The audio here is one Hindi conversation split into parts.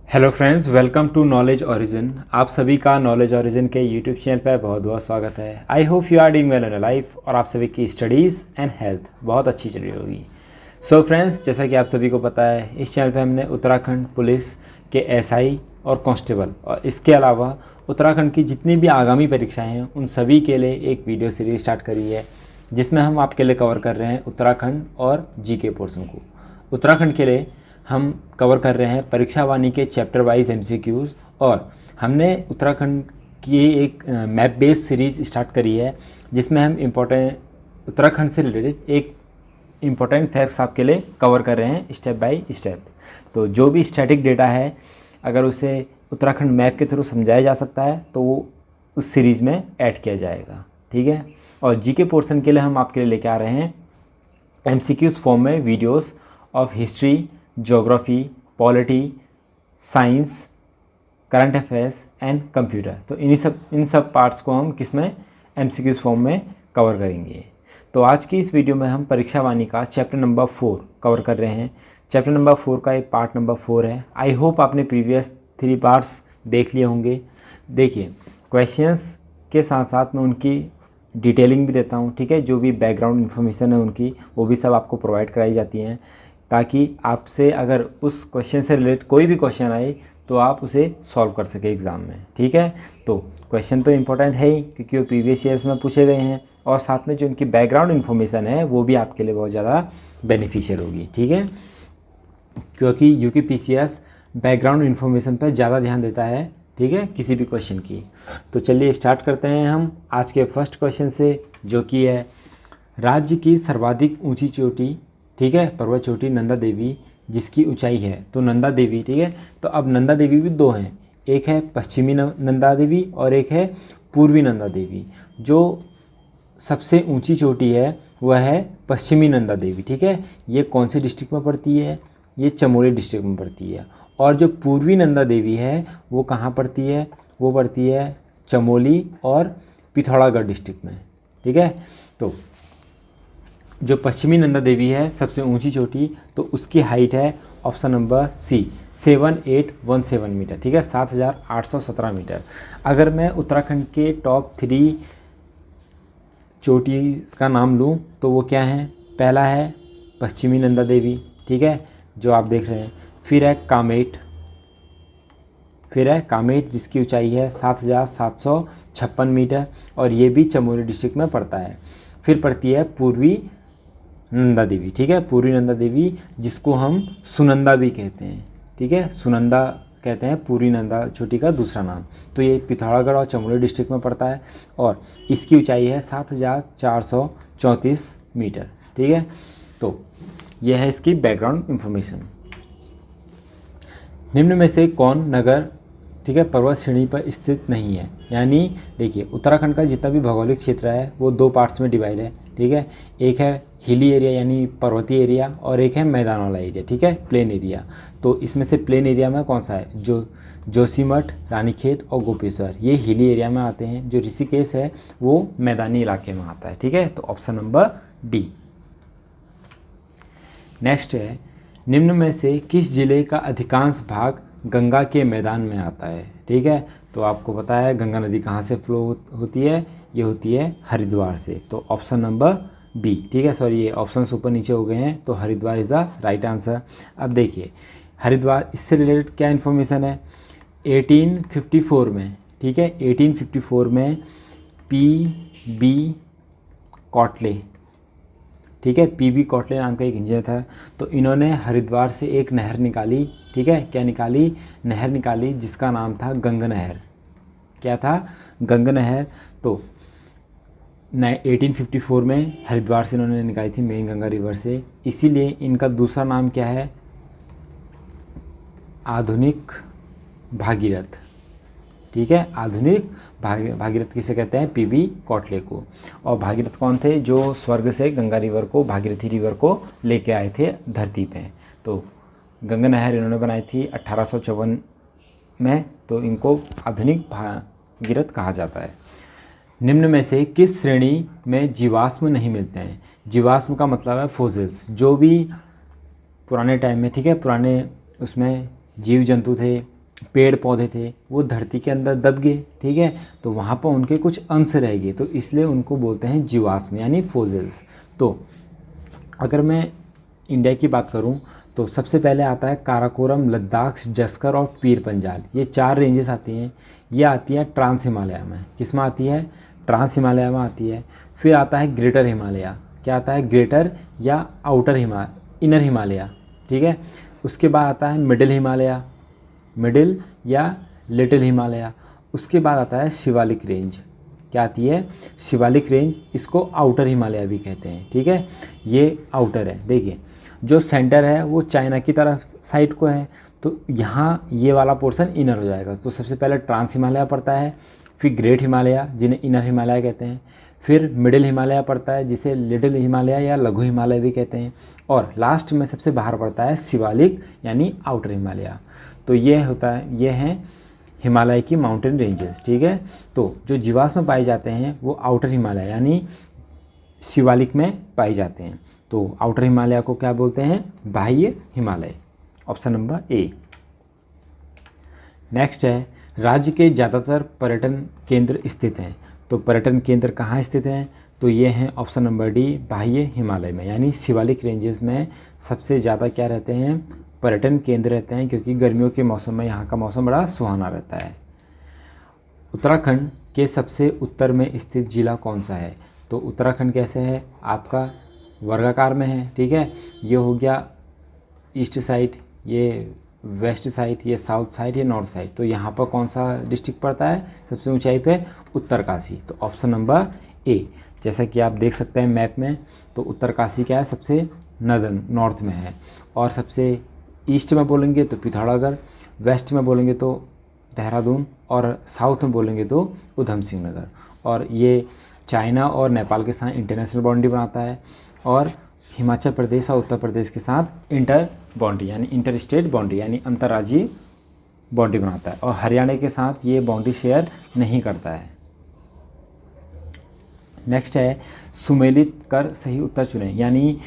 Hello friends, welcome to knowledge origin. आप सभी का नॉलेज ओरिजिन के यूट्यूब चैनल पर बहुत बहुत स्वागत है। I hope you are doing well in life और आप सभी की स्टडीज़ एंड हेल्थ बहुत अच्छी चल रही होगी। सो फ्रेंड्स, जैसा कि आप सभी को पता है, इस चैनल पे हमने उत्तराखंड पुलिस के एसआई और कांस्टेबल और इसके अलावा उत्तराखंड की जितनी भी आगामी परीक्षाएँ हैं उन सभी के लिए एक वीडियो सीरीज स्टार्ट करी है, जिसमें हम आपके लिए कवर कर रहे हैं उत्तराखंड और जीके पोर्शन को। उत्तराखंड के लिए हम कवर कर रहे हैं परीक्षा वाणी के चैप्टर वाइज एमसीक्यूज़ और हमने उत्तराखंड की एक मैप बेस्ड सीरीज़ स्टार्ट करी है, जिसमें हम उत्तराखंड से रिलेटेड एक इम्पोर्टेंट फैक्ट्स आपके लिए कवर कर रहे हैं स्टेप बाय स्टेप। तो जो भी स्टैटिक डेटा है, अगर उसे उत्तराखंड मैप के थ्रू समझाया जा सकता है तो वो उस सीरीज़ में ऐड किया जाएगा, ठीक है। और जीके पोर्शन के लिए हम आपके लिए लेके आ रहे हैं एमसीक्यूज़ फॉर्म में videos of history, geography, polity, science, current affairs and computer. तो इन सब पार्ट्स को हम किसमें एमसीक्यूज़ फॉर्म में कवर करेंगे। तो आज की इस वीडियो में हम परीक्षा वाणी का चैप्टर नंबर 4 कवर कर रहे हैं। चैप्टर नंबर 4 का ये पार्ट नंबर 4 है। आई होप आपने प्रीवियस 3 पार्ट्स देख लिए होंगे। देखिए, क्वेश्चंस के साथ साथ मैं उनकी डिटेलिंग भी देता हूँ, ठीक है। जो भी बैकग्राउंड इन्फॉर्मेशन है उनकी, वो भी सब आपको प्रोवाइड कराई जाती हैं, ताकि आपसे अगर उस क्वेश्चन से रिलेटेड कोई भी क्वेश्चन आए तो आप उसे सॉल्व कर सके एग्ज़ाम में, ठीक है। तो क्वेश्चन तो इम्पोर्टेंट है ही, क्योंकि वो प्रीवियस ईयर्स में पूछे गए हैं और साथ में जो उनकी बैकग्राउंड इन्फॉर्मेशन है वो भी आपके लिए बहुत ज़्यादा बेनिफिशियल होगी, ठीक है। क्योंकि यूपीपीसीएस बैकग्राउंड इन्फॉर्मेशन पर ज़्यादा ध्यान देता है, ठीक है, किसी भी क्वेश्चन की। तो चलिए स्टार्ट करते हैं हम आज के फर्स्ट क्वेश्चन से, जो कि है राज्य की सर्वाधिक ऊंची चोटी, ठीक है, पर्वत चोटी नंदा देवी, जिसकी ऊंचाई है तो नंदा देवी, ठीक है। तो अब नंदा देवी भी 2 हैं, एक है पश्चिमी नंदा देवी और एक है पूर्वी नंदा देवी। जो सबसे ऊंची चोटी है वह है पश्चिमी नंदा देवी, ठीक है। ये कौन से डिस्ट्रिक्ट में पड़ती है? ये चमोली डिस्ट्रिक्ट में पड़ती है। और जो पूर्वी नंदा देवी है वो कहाँ पड़ती है? वो पड़ती है चमोली और पिथौरागढ़ डिस्ट्रिक्ट में, ठीक है। तो जो पश्चिमी नंदा देवी है सबसे ऊंची चोटी, तो उसकी हाइट है ऑप्शन नंबर सी 7817 मीटर, ठीक है, 7817 मीटर। अगर मैं उत्तराखंड के टॉप 3 चोटी का नाम लूँ तो वो क्या है? पहला है पश्चिमी नंदा देवी, ठीक है, जो आप देख रहे हैं। फिर है कामेट, जिसकी ऊंचाई है 7756 मीटर और ये भी चमोली डिस्ट्रिक्ट में पड़ता है। फिर पड़ती है पूर्वी नंदा देवी, ठीक है, पूर्वी नंदा देवी, जिसको हम सुनंदा भी कहते हैं, ठीक है, सुनंदा कहते हैं पूर्वी नंदा चोटी का दूसरा नाम। तो ये पिथौरागढ़ और चमोली डिस्ट्रिक्ट में पड़ता है और इसकी ऊंचाई है 7434 मीटर, ठीक है। तो यह है इसकी बैकग्राउंड इंफॉर्मेशन। निम्न में से कौन नगर, ठीक है, पर्वत श्रेणी पर स्थित नहीं है? यानी देखिए, उत्तराखंड का जितना भी भौगोलिक क्षेत्र है वो 2 पार्ट्स में डिवाइड है, ठीक है। एक है हिली एरिया यानी पर्वतीय एरिया और एक है मैदान वाला एरिया, ठीक है, प्लेन एरिया। तो इसमें से प्लेन एरिया में कौन सा है? जोशीमठ, रानीखेत और गोपेश्वर, ये हिली एरिया में आते हैं। जो ऋषिकेश है वो मैदानी इलाके में आता है, ठीक है। तो ऑप्शन नंबर डी। नेक्स्ट है, निम्न में से किस जिले का अधिकांश भाग गंगा के मैदान में आता है? ठीक है, तो आपको पता है गंगा नदी कहाँ से फ्लो होती है? ये होती है हरिद्वार से। तो ऑप्शन नंबर बी, ठीक है। सॉरी, ये ऑप्शंस ऊपर नीचे हो गए हैं, तो Haridwar is the right answer. अब देखिए, हरिद्वार, इससे रिलेटेड क्या इन्फॉर्मेशन है? 1854 में, ठीक है, 1854 में पी.बी. कॉटले, ठीक है, पी.बी. कॉटले नाम का एक इंजीनियर था। तो इन्होंने हरिद्वार से एक नहर निकाली, ठीक है, क्या निकाली? नहर निकाली, जिसका नाम था गंग नहर। क्या था? गंग नहर। तो 1854 में हरिद्वार से इन्होंने निकाली थी, मेन गंगा रिवर से। इसीलिए इनका दूसरा नाम क्या है? आधुनिक भागीरथ, ठीक है, आधुनिक भागीरथ किसे कहते हैं? पी.बी. कॉटले को। और भागीरथ कौन थे? जो स्वर्ग से गंगा रिवर को, भागीरथी रिवर को लेके आए थे धरती पे। तो गंगा नहर इन्होंने बनाई थी 1854 में, तो इनको आधुनिक भागीरथ कहा जाता है। निम्न में से किस श्रेणी में जीवाश्म नहीं मिलते हैं? जीवाश्म का मतलब है फोसिल्स, जो भी पुराने टाइम में, ठीक है, पुराने उसमें जीव जंतु थे, पेड़ पौधे थे वो धरती के अंदर दब गए, ठीक है, तो वहाँ पर उनके कुछ अंश रह गए, तो इसलिए उनको बोलते हैं जीवाश्म यानी फोसिल्स। तो अगर मैं इंडिया की बात करूँ तो सबसे पहले आता है काराकोरम, लद्दाख, जस्कर और पीर पंजाल। ये 4 रेंजेस आती हैं। ये आती है ट्रांस हिमालय में। किस में आती है? ट्रांस हिमालय में आती है। फिर आता है ग्रेटर हिमालय। क्या आता है? ग्रेटर या आउटर हिमालय, इनर हिमालय, ठीक है। उसके बाद आता है मिडिल हिमालय, मिडिल या लिटिल हिमालय। उसके बाद आता है शिवालिक रेंज। क्या आती है? शिवालिक रेंज। इसको आउटर हिमालय भी कहते हैं, ठीक है। ये आउटर है। देखिए जो सेंटर है वो चाइना की तरफ साइड को है, तो यहाँ ये वाला पोर्शन इनर हो जाएगा। तो सबसे पहले ट्रांस हिमालय पड़ता है, फिर ग्रेट हिमालय जिन्हें इनर हिमालय कहते हैं, फिर मिडिल हिमालय पड़ता है जिसे लिटिल हिमालय या लघु हिमालय भी कहते हैं, और लास्ट में सबसे बाहर पड़ता है शिवालिक यानी आउटर हिमालय। तो ये होता है, ये हैं हिमालय की माउंटेन रेंजेस, ठीक है। तो जो जीवाश्म पाए जाते हैं वो आउटर हिमालय यानी शिवालिक में पाए जाते हैं। तो आउटर हिमालय को क्या बोलते हैं? बाह्य Himalaya. Option number A. Next है राज्य के ज़्यादातर पर्यटन केंद्र स्थित हैं। तो पर्यटन केंद्र कहाँ स्थित हैं? तो ये हैं ऑप्शन नंबर डी, बाह्य हिमालय में, यानी शिवालिक रेंजेस में सबसे ज़्यादा क्या रहते हैं? पर्यटन केंद्र रहते हैं, क्योंकि गर्मियों के मौसम में यहाँ का मौसम बड़ा सुहाना रहता है। उत्तराखंड के सबसे उत्तर में स्थित जिला कौन सा है? तो उत्तराखंड कैसे है? आपका वर्गाकार में है, ठीक है। ये हो गया ईस्ट साइड, ये वेस्ट साइड, ये साउथ साइड, ये नॉर्थ साइड। तो यहाँ पर कौन सा डिस्ट्रिक्ट पड़ता है सबसे ऊंचाई पे? उत्तरकाशी। तो ऑप्शन नंबर ए। जैसा कि आप देख सकते हैं मैप में, तो उत्तरकाशी क्या है? सबसे नॉर्थ में है। और सबसे ईस्ट में बोलेंगे तो पिथौरागढ़, वेस्ट में बोलेंगे तो देहरादून, और साउथ में बोलेंगे तो उधम सिंह नगर। और ये चाइना और नेपाल के साथ इंटरनेशनल बाउंड्री बनाता है, और हिमाचल प्रदेश और उत्तर प्रदेश के साथ इंटर बाउंड्री यानी इंटर स्टेट बाउंड्री यानी अंतर्राज्यीय बाउंड्री बनाता है, और हरियाणा के साथ ये बाउंड्री शेयर नहीं करता है। नेक्स्ट है सुमेलित कर सही उत्तर चुनें, यानी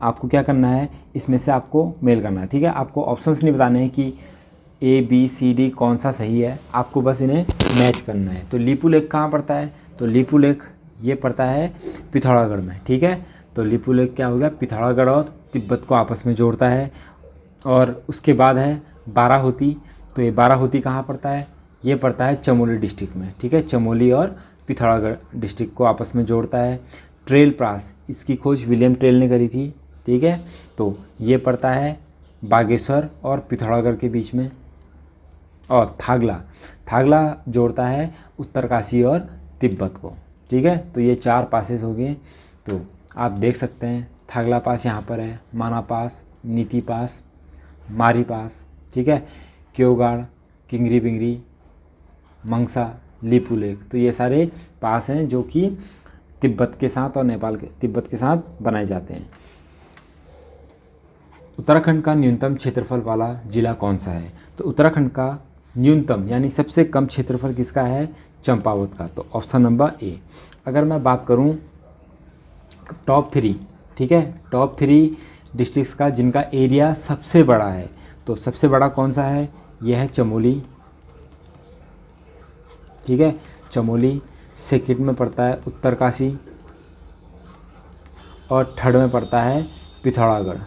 आपको क्या करना है, इसमें से आपको मेल करना है, ठीक है। आपको ऑप्शंस नहीं बताने हैं कि ए बी सी डी कौन सा सही है, आपको बस इन्हें मैच करना है। तो लीपू लेक कहाँ पड़ता है? तो लीपू लेक ये पड़ता है पिथौरागढ़ में, ठीक है। तो लीपू लेक क्या हो गया? पिथौरागढ़ और तिब्बत को आपस में जोड़ता है। और उसके बाद है बाराहोती। तो ये बाराहोती कहाँ पड़ता है? ये पड़ता है चमोली डिस्ट्रिक्ट में, ठीक है। चमोली और पिथौरागढ़ डिस्ट्रिक्ट को आपस में जोड़ता है। ट्रेल पास, इसकी खोज विलियम ट्रेल ने करी थी, ठीक है। तो ये पड़ता है बागेश्वर और पिथौरागढ़ के बीच में। और थागला जोड़ता है उत्तरकाशी और तिब्बत को, ठीक है। तो ये 4 पासेस हो गए। तो आप देख सकते हैं थागला पास यहाँ पर है, माना पास, नीति पास, मारी पास, ठीक है, क्योगाड़, किंगरी बिंगरी, मंगसा, लीपू लेक। तो ये सारे पास हैं जो कि तिब्बत के साथ और नेपाल के तिब्बत के साथ बनाए जाते हैं। उत्तराखंड का न्यूनतम क्षेत्रफल वाला जिला कौन सा है? तो उत्तराखंड का न्यूनतम यानी सबसे कम क्षेत्रफल किसका है? चंपावत का। तो ऑप्शन नंबर ए। अगर मैं बात करूं टॉप 3, ठीक है, टॉप 3 डिस्ट्रिक्ट्स का जिनका एरिया सबसे बड़ा है, तो सबसे बड़ा कौन सा है? यह है चमोली, ठीक है, चमोली। सेकंड में पड़ता है उत्तरकाशी, और थर्ड में पड़ता है पिथौरागढ़।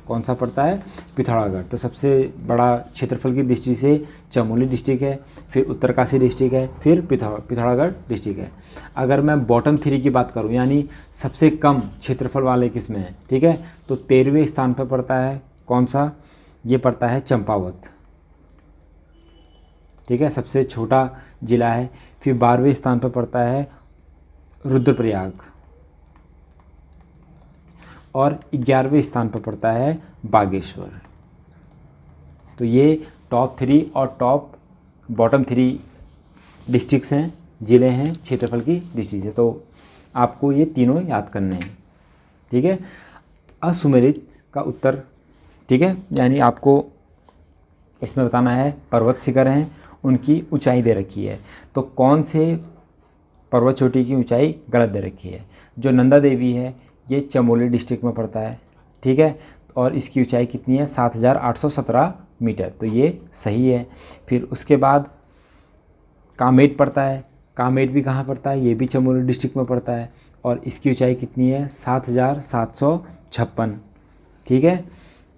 कौन सा पड़ता है? पिथौरागढ़। तो सबसे बड़ा क्षेत्रफल की दृष्टि से चमोली डिस्ट्रिक्ट है, फिर उत्तरकाशी डिस्ट्रिक्ट है, फिर पिथौरागढ़ डिस्ट्रिक्ट है। अगर मैं बॉटम 3 की बात करूं, यानी सबसे कम क्षेत्रफल वाले किस में है, ठीक है, तो 13वें स्थान पर पड़ता है कौन सा? ये पड़ता है चंपावत, ठीक है, सबसे छोटा जिला है। फिर 12वें स्थान पर पड़ता है रुद्रप्रयाग, और 11वें स्थान पर पड़ता है बागेश्वर। तो ये टॉप 3 और बॉटम 3 डिस्ट्रिक्ट्स हैं, ज़िले हैं क्षेत्रफल की दृष्टि से। तो आपको ये तीनों याद करने हैं, ठीक है। असुमेलित का उत्तर, ठीक है, यानी आपको इसमें बताना है पर्वत शिखर हैं, उनकी ऊंचाई दे रखी है। तो कौन से पर्वत चोटी की ऊंचाई गलत दे रखी है? जो नंदा देवी है ये चमोली डिस्ट्रिक्ट में पड़ता है, ठीक है। और इसकी ऊंचाई कितनी है 7,817 मीटर, तो ये सही है। फिर उसके बाद कामेट पड़ता है, कामेट भी कहाँ पड़ता है, ये भी चमोली डिस्ट्रिक्ट में पड़ता है और इसकी ऊंचाई कितनी है 7,756, ठीक है।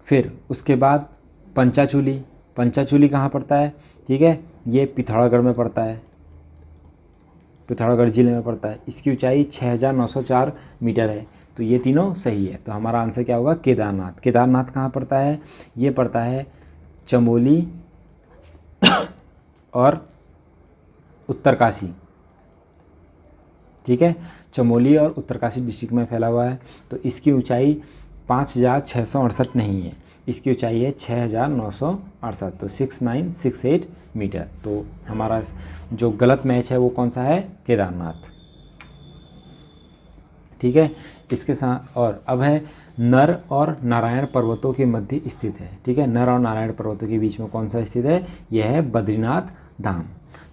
फिर उसके बाद पंचाचूली, पंचाचूली कहाँ पड़ता है, ठीक है, ये पिथौरागढ़ में पड़ता है, पिथौरागढ़ ज़िले में पड़ता है। इसकी ऊंचाई 6,904 मीटर है, तो ये तीनों सही है। तो हमारा आंसर क्या होगा, केदारनाथ। केदारनाथ कहाँ पड़ता है, ये पड़ता है चमोली और उत्तरकाशी, ठीक है, चमोली और उत्तरकाशी डिस्ट्रिक्ट में फैला हुआ है। तो इसकी ऊंचाई 5,668 नहीं है, इसकी ऊंचाई है 6,968, तो 6,968 मीटर। तो हमारा जो गलत मैच है वो कौन सा है, केदारनाथ, ठीक है। इसके साथ और अब है नर और नारायण पर्वतों के मध्य स्थित है, ठीक है। नर और नारायण पर्वतों के बीच में कौन सा स्थित है, यह है बद्रीनाथ धाम।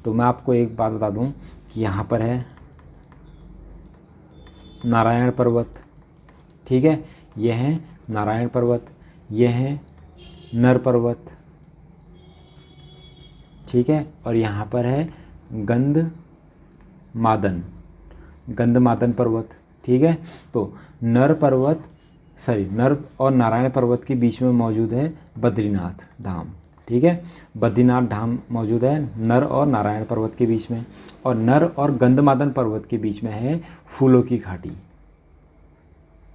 तो मैं आपको एक बात बता दूं कि यहाँ पर है नारायण पर्वत, ठीक है, यह है नारायण पर्वत, यह है नर पर्वत, ठीक है, और यहाँ पर है गंधमादन पर्वत, ठीक है। तो नर और नारायण पर्वत के बीच में मौजूद है बद्रीनाथ धाम, ठीक है। बद्रीनाथ धाम मौजूद है नर और नारायण पर्वत के बीच में, और नर और गंधमादन पर्वत के बीच में है फूलों की घाटी,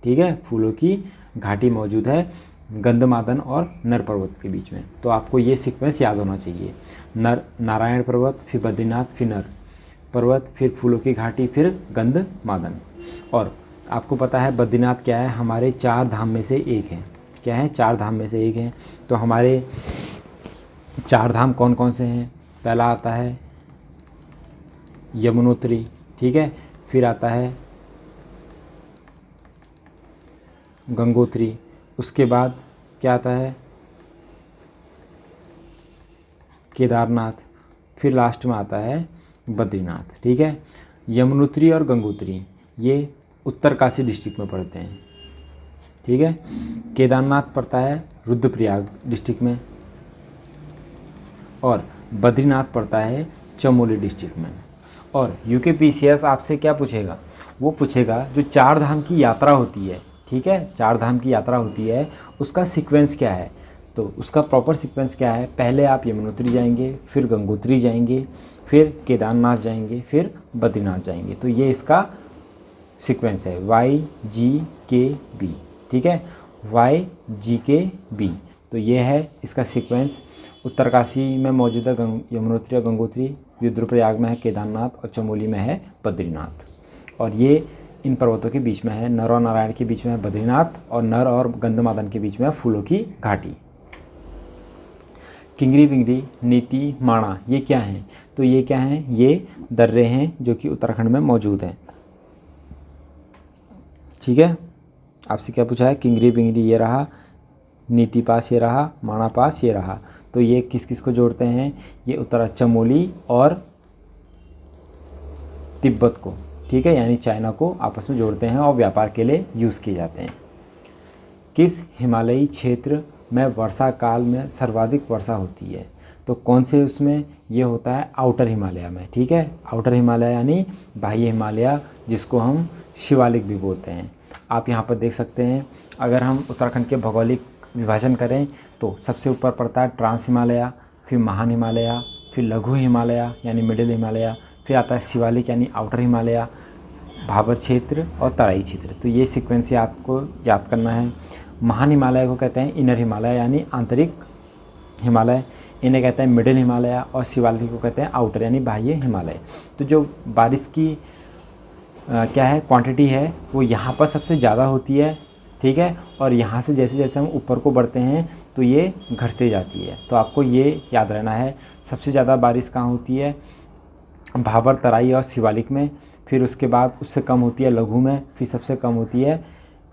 ठीक है, फूलों की घाटी मौजूद है गंधमादन और नर पर्वत के बीच में। तो आपको ये सीक्वेंस याद होना चाहिए, नारायण पर्वत, फिर बद्रीनाथ, फिर नर पर्वत, फिर फूलों की घाटी, फिर गंधमादन। और आपको पता है बद्रीनाथ क्या है, हमारे 4 धाम में से एक है, क्या है, 4 धाम में से एक है। तो हमारे 4 धाम कौन कौन से हैं, पहला आता है यमुनोत्री, ठीक है, फिर आता है गंगोत्री, उसके बाद क्या आता है केदारनाथ, फिर लास्ट में आता है बद्रीनाथ, ठीक है। यमुनोत्री और गंगोत्री ये उत्तरकाशी डिस्ट्रिक्ट में पड़ते हैं, ठीक है। केदारनाथ पड़ता है रुद्रप्रयाग डिस्ट्रिक्ट में और बद्रीनाथ पड़ता है चमोली डिस्ट्रिक्ट में। और यूकेपीसीएस आपसे क्या पूछेगा, वो पूछेगा जो 4 धाम की यात्रा होती है, ठीक है, 4 धाम की यात्रा होती है उसका सीक्वेंस क्या है। तो उसका प्रॉपर सीक्वेंस क्या है, पहले आप यमुनोत्री जाएंगे, फिर गंगोत्री जाएंगे, फिर केदारनाथ जाएंगे, फिर बद्रीनाथ जाएंगे। तो ये इसका सीक्वेंस है YGKB, ठीक है, YGKB। तो ये है इसका सीक्वेंस। उत्तरकाशी में मौजूद है यमुनोत्री और गंगोत्री, रुद्रप्रयाग में है केदारनाथ और चमोली में है बद्रीनाथ। और ये इन पर्वतों के बीच में है, नर और नारायण के बीच में है बद्रीनाथ, और नर और गंधमादन के बीच में है फूलों की घाटी। किंगरी बिंगरी, नीति, माणा ये क्या हैं, तो ये क्या हैं, ये दर्रे हैं जो कि उत्तराखंड में मौजूद हैं, ठीक है। आपसे क्या पूछा है, किंगरी बिंगरी ये रहा, नीति पास ये रहा, माणा पास ये रहा। तो ये किस किस को जोड़ते हैं, ये उत्तर चमोली और तिब्बत को, ठीक है, यानी चाइना को आपस में जोड़ते हैं और व्यापार के लिए यूज़ किए जाते हैं। किस हिमालयी क्षेत्र में वर्षा काल में सर्वाधिक वर्षा होती है, तो कौन से उसमें, ये होता है आउटर हिमालय में, ठीक है। आउटर हिमालय यानी बाह्य हिमालय, जिसको हम शिवालिक भी बोलते हैं। आप यहाँ पर देख सकते हैं, अगर हम उत्तराखंड के भौगोलिक विभाजन करें तो सबसे ऊपर पड़ता है ट्रांस हिमालय, फिर महान हिमालय, फिर लघु हिमालय यानी मिडिल हिमालय, फिर आता है शिवालिक यानी आउटर हिमालय, भाबर क्षेत्र और तराई क्षेत्र। तो ये सीक्वेंस आपको याद करना है। महान हिमालय को कहते हैं इनर हिमालय यानी आंतरिक हिमालय, इन्हें कहते हैं मिडिल हिमालय, और शिवालिक को कहते हैं आउटर यानी बाह्य हिमालय। तो जो बारिश की क्या है क्वांटिटी है वो यहाँ पर सबसे ज़्यादा होती है, ठीक है, और यहाँ से जैसे जैसे हम ऊपर को बढ़ते हैं तो ये घटते जाती है। तो आपको ये याद रहना है, सबसे ज़्यादा बारिश कहाँ होती है, भाबर, तराई और शिवालिक में, फिर उसके बाद उससे कम होती है लघु में, फिर सबसे कम होती है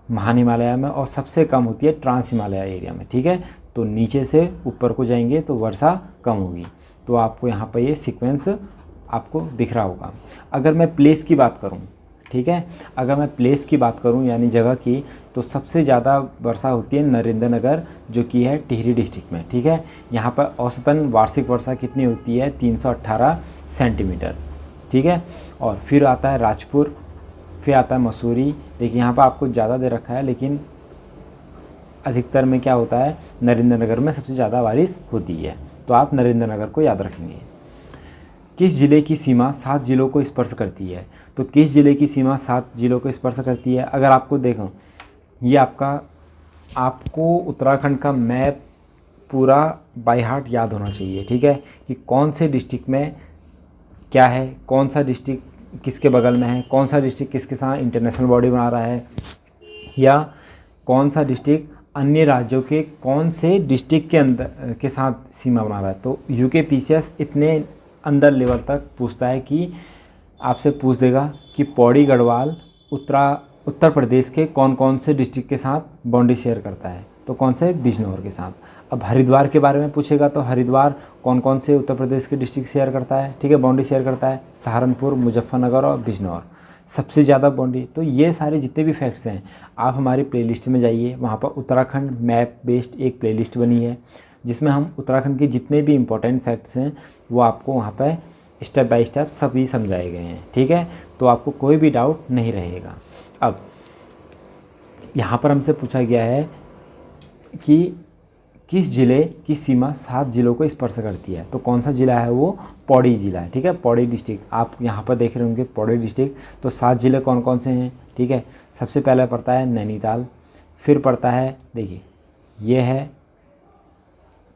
महान हिमालय में, और सबसे कम होती है ट्रांस हिमालय एरिया में, ठीक है। तो नीचे से ऊपर को जाएंगे तो वर्षा कम होगी। तो आपको यहाँ पर ये सीक्वेंस आपको दिख रहा होगा। अगर मैं प्लेस की बात करूँ, ठीक है। अगर मैं प्लेस की बात करूं यानी जगह की, तो सबसे ज़्यादा वर्षा होती है नरेंद्र नगर जो कि है टिहरी डिस्ट्रिक्ट में, ठीक है। यहाँ पर औसतन वार्षिक वर्षा कितनी होती है 318 सेंटीमीटर, ठीक है। और फिर आता है राजपुर, फिर आता है मसूरी। देखिए यहाँ पर आपको ज़्यादा दे रखा है, लेकिन अधिकतर में क्या होता है नरेंद्र नगर में सबसे ज़्यादा बारिश होती है, तो आप नरेंद्र नगर को याद रखेंगे। किस जिले की सीमा 7 जिलों को स्पर्श करती है? तो किस जिले की सीमा 7 जिलों को स्पर्श करती है? अगर आपको देखो, ये आपको उत्तराखंड का मैप पूरा बाय हार्ट याद होना चाहिए, ठीक है, कि कौन से डिस्ट्रिक्ट में क्या है, कौन सा डिस्ट्रिक्ट किसके बगल में है, कौन सा डिस्ट्रिक्ट किसके साथ इंटरनेशनल बॉर्डर बना रहा है, या कौन सा डिस्ट्रिक्ट अन्य राज्यों के कौन से डिस्ट्रिक्ट के अंदर के साथ सीमा बना रहा है। तो यूकेपीसीएस इतने अंदर लेवल तक पूछता है कि आपसे पूछ देगा कि पौड़ी गढ़वाल उत्तर प्रदेश के कौन कौन से डिस्ट्रिक्ट के साथ बाउंड्री शेयर करता है, तो कौन से, बिजनौर के साथ। अब हरिद्वार के बारे में पूछेगा तो हरिद्वार कौन कौन से उत्तर प्रदेश के डिस्ट्रिक्ट शेयर करता है, ठीक है, बाउंड्री शेयर करता है, सहारनपुर, मुजफ्फरनगर और बिजनौर सबसे ज़्यादा बाउंड्री। तो ये सारे जितने भी फैक्ट्स हैं आप हमारी प्लेलिस्ट में जाइए, वहाँ पर उत्तराखंड मैप बेस्ड एक प्लेलिस्ट बनी है जिसमें हम उत्तराखंड के जितने भी इम्पोर्टेंट फैक्ट्स हैं वो आपको वहाँ पर स्टेप बाय स्टेप सभी समझाए गए हैं, ठीक है। तो आपको कोई भी डाउट नहीं रहेगा। अब यहाँ पर हमसे पूछा गया है कि किस जिले की सीमा 7 जिलों को स्पर्श करती है, तो कौन सा जिला है वो, पौड़ी जिला है, ठीक है, पौड़ी डिस्ट्रिक्ट। आप यहाँ पर देख रहे होंगे पौड़ी डिस्ट्रिक्ट। तो 7 जिले कौन कौन से हैं, ठीक है। सबसे पहले पड़ता है नैनीताल, फिर पड़ता है, देखिए ये है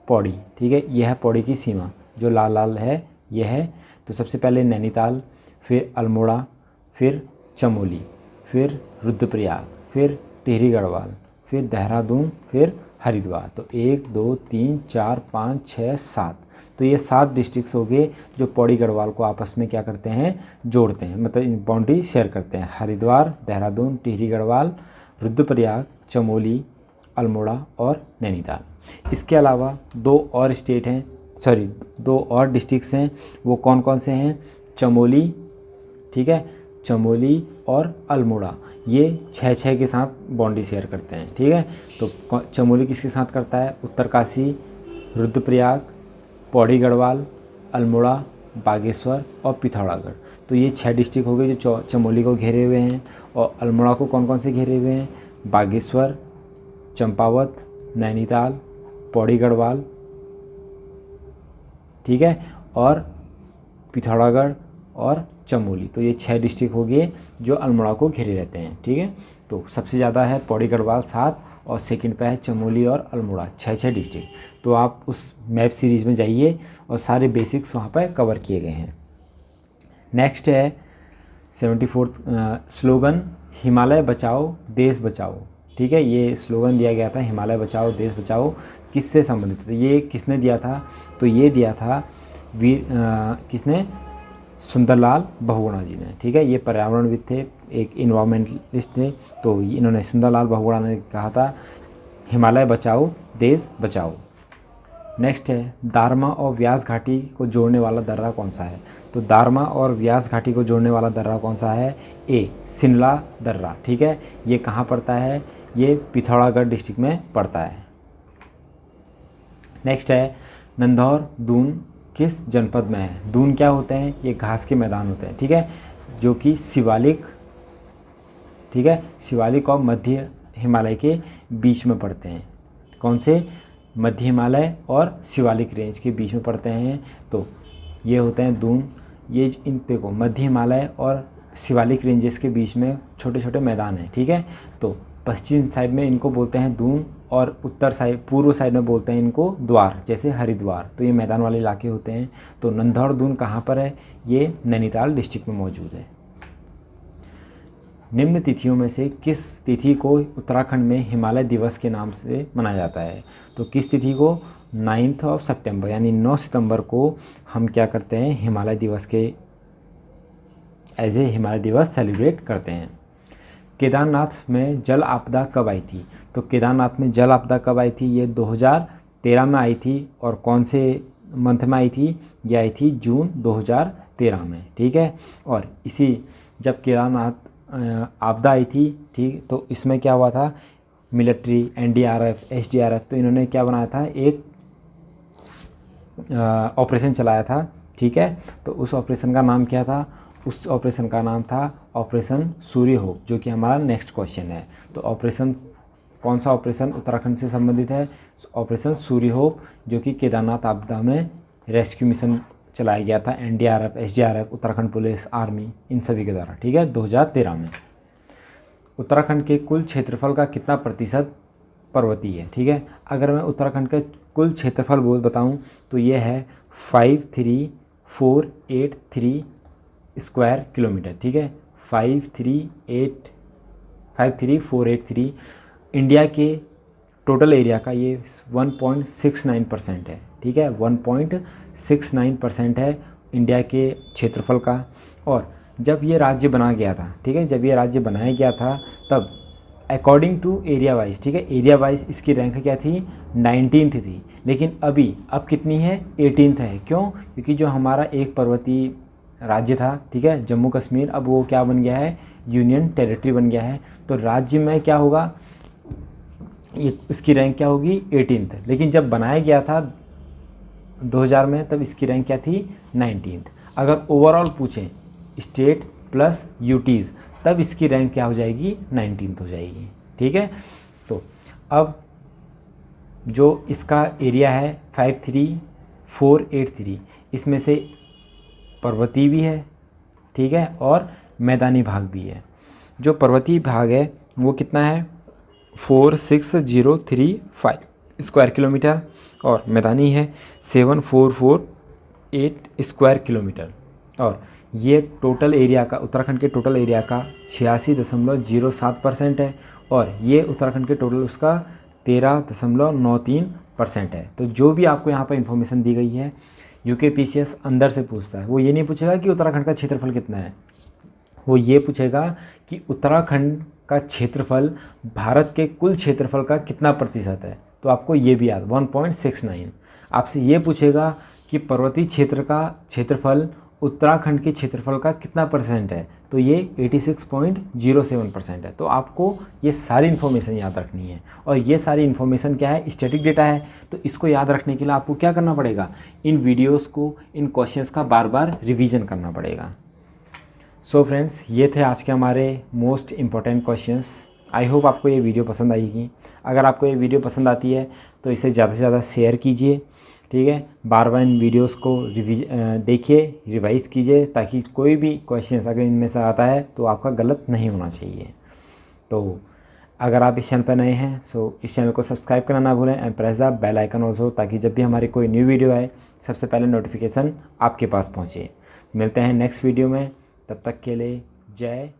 पौड़ी, ठीक है, ये है पौड़ी की सीमा जो लाल लाल है, ये है। तो सबसे पहले नैनीताल, फिर अल्मोड़ा, फिर चमोली, फिर रुद्रप्रयाग, फिर टिहरी गढ़वाल, फिर देहरादून, फिर हरिद्वार। तो 1 2 3 4 5 6 7, तो ये 7 डिस्ट्रिक्ट्स हो गए जो पौड़ी गढ़वाल को आपस में क्या करते हैं, जोड़ते हैं, मतलब बाउंड्री शेयर करते हैं। हरिद्वार, देहरादून, टिहरी गढ़वाल, रुद्रप्रयाग, चमोली, अल्मोड़ा और नैनीताल। इसके अलावा 2 और स्टेट हैं, 2 और डिस्ट्रिक्ट्स हैं, वो कौन कौन से हैं, चमोली, ठीक है, चमोली और अल्मोड़ा, ये 6-6 के साथ बाउंड्री शेयर करते हैं, ठीक है। तो चमोली किसके साथ करता है, उत्तरकाशी, रुद्रप्रयाग, पौड़ी गढ़वाल, अल्मोड़ा, बागेश्वर और पिथौरागढ़। तो ये 6 डिस्ट्रिक्ट हो गए जो चमोली को घेरे हुए हैं। और अल्मोड़ा को कौन कौन से घेरे हुए हैं, बागेश्वर, चंपावत, नैनीताल, पौड़ी गढ़वाल, ठीक है, और पिथौरागढ़ और चमोली। तो ये 6 डिस्ट्रिक्ट हो गए जो अल्मोड़ा को घेरे रहते हैं, ठीक है। तो सबसे ज़्यादा है पौड़ी गढ़वाल 7 और सेकंड पे है चमोली और अल्मोड़ा 6-6 डिस्ट्रिक्ट। तो आप उस मैप सीरीज़ में जाइए और सारे बेसिक्स वहाँ पर कवर किए गए हैं। नेक्स्ट है 74th स्लोगन, हिमालय बचाओ देश बचाओ, ठीक है। ये स्लोगन दिया गया था हिमालय बचाओ देश बचाओ, किससे संबंधित, तो ये किसने दिया था, तो ये दिया था किसने, सुंदरलाल बहुगुणा जी ने, ठीक है। ये पर्यावरणविद थे, एक इन्वायरमेंटलिस्ट थे। तो इन्होंने, सुंदरलाल बहुगुणा ने कहा था हिमालय बचाओ देश बचाओ। नेक्स्ट है दारमा और व्यास घाटी को जोड़ने वाला दर्रा कौन सा है, तो दारमा और व्यास घाटी को जोड़ने वाला दर्रा कौन सा है, ए शिमला दर्रा, ठीक है। ये कहाँ पड़ता है, ये पिथौरागढ़ डिस्ट्रिक्ट में पड़ता है। नेक्स्ट है नंधौर दून किस जनपद में है, दून क्या होते हैं, ये घास के मैदान होते हैं, ठीक है, जो कि शिवालिक, ठीक है, शिवालिक और मध्य हिमालय के बीच में पड़ते हैं। कौन से, मध्य हिमालय और शिवालिक रेंज के बीच में पड़ते हैं। तो ये होते हैं दून। ये इन देखो मध्य हिमालय और शिवालिक रेंजेस के बीच में छोटे छोटे मैदान हैं, ठीक है। तो पश्चिम साइड में इनको बोलते हैं दून और उत्तर साइड, पूर्व साइड में बोलते हैं इनको द्वार, जैसे हरिद्वार। तो ये मैदान वाले इलाके होते हैं। तो नंधौर दून कहाँ पर है, ये नैनीताल डिस्ट्रिक्ट में मौजूद है। निम्न तिथियों में से किस तिथि को उत्तराखंड में हिमालय दिवस के नाम से मनाया जाता है, तो किस तिथि को, 9 सितंबर यानी 9 सितंबर को हम क्या करते हैं, हिमालय दिवस के एज ए हिमालय दिवस सेलिब्रेट करते हैं। केदारनाथ में जल आपदा कब आई थी, तो केदारनाथ में जल आपदा कब आई थी, ये 2013 में आई थी। और कौन से मंथ में आई थी, ये आई थी जून 2013 में, ठीक है। और इसी जब केदारनाथ आपदा आई थी, ठीक, तो इसमें क्या हुआ था, मिलिट्री, एनडीआरएफ, एसडीआरएफ, तो इन्होंने क्या बनाया था, एक ऑपरेशन चलाया था, ठीक है। तो उस ऑपरेशन का नाम क्या था, उस ऑपरेशन का नाम था ऑपरेशन सूर्य होप, जो कि हमारा नेक्स्ट क्वेश्चन है। तो ऑपरेशन, कौन सा ऑपरेशन उत्तराखंड से संबंधित है, ऑपरेशन सूर्य होप, जो कि केदारनाथ आपदा में रेस्क्यू मिशन चलाया गया था, NDRF, SDRF, Uttarakhand police, army, इन सभी के द्वारा, ठीक है, 2013 में। उत्तराखंड के कुल क्षेत्रफल का कितना प्रतिशत पर्वतीय है, ठीक है। अगर मैं उत्तराखंड का कुल क्षेत्रफल बताऊं तो ये है 53483 स्क्वायर किलोमीटर, ठीक है, 53483। इंडिया के टोटल एरिया का ये 1.69% है, ठीक है, 1.69% है इंडिया के क्षेत्रफल का। और जब ये राज्य बना गया था, ठीक है, जब ये राज्य बनाया गया था तब अकॉर्डिंग टू एरिया वाइज, ठीक है, एरिया वाइज इसकी रैंक क्या थी, 19th थी। लेकिन अब कितनी है, 18th है। क्यों? क्योंकि जो हमारा एक पर्वतीय राज्य था, ठीक है, जम्मू कश्मीर, अब वो क्या बन गया है, यूनियन टेरिटरी बन गया है। तो राज्य में क्या होगा, ये उसकी रैंक क्या होगी, 18th। लेकिन जब बनाया गया था 2000 में, तब इसकी रैंक क्या थी, 19th। अगर ओवरऑल पूछें स्टेट प्लस यूटीज़, तब इसकी रैंक क्या हो जाएगी, 19th हो जाएगी, ठीक है। तो अब जो इसका एरिया है 53483, इसमें से पर्वतीय भी है, ठीक है, और मैदानी भाग भी है। जो पर्वतीय भाग है वो कितना है, 46035 स्क्वायर किलोमीटर, और मैदानी है 7448 स्क्वायर किलोमीटर। और ये टोटल एरिया का, उत्तराखंड के टोटल एरिया का 86.07% है, और ये उत्तराखंड के टोटल उसका 13.93% है। तो जो भी आपको यहाँ पर इन्फॉर्मेशन दी गई है, यूकेपीसीएस अंदर से पूछता है। वो ये नहीं पूछेगा कि उत्तराखंड का क्षेत्रफल कितना है, वो ये पूछेगा कि उत्तराखंड का क्षेत्रफल भारत के कुल क्षेत्रफल का कितना प्रतिशत है। तो आपको ये भी याद, 1.69। आपसे ये पूछेगा कि पर्वतीय क्षेत्र का क्षेत्रफल उत्तराखंड के क्षेत्रफल का कितना परसेंट है, तो ये 86.07% है। तो आपको ये सारी इन्फॉर्मेशन याद रखनी है। और ये सारी इन्फॉर्मेशन क्या है, स्टैटिक डेटा है। तो इसको याद रखने के लिए आपको क्या करना पड़ेगा, इन वीडियोस को, इन क्वेश्चंस का बार बार रिवीजन करना पड़ेगा। सो फ्रेंड्स, ये थे आज के हमारे most important questions. I hope आपको ये वीडियो पसंद आएगी। अगर आपको ये वीडियो पसंद आती है तो इसे ज़्यादा से ज़्यादा शेयर कीजिए, ठीक है। बार बार इन वीडियोस को देखिए, रिवाइज़ कीजिए, ताकि कोई भी क्वेश्चंस अगर इनमें से आता है तो आपका गलत नहीं होना चाहिए। तो अगर आप इस चैनल पर नए हैं सो इस चैनल को सब्सक्राइब करना ना भूलें and press the bell icon also, ताकि जब भी हमारी कोई न्यू वीडियो आए सबसे पहले नोटिफिकेशन आपके पास पहुँचे। मिलते हैं नेक्स्ट वीडियो में, तब तक के लिए जय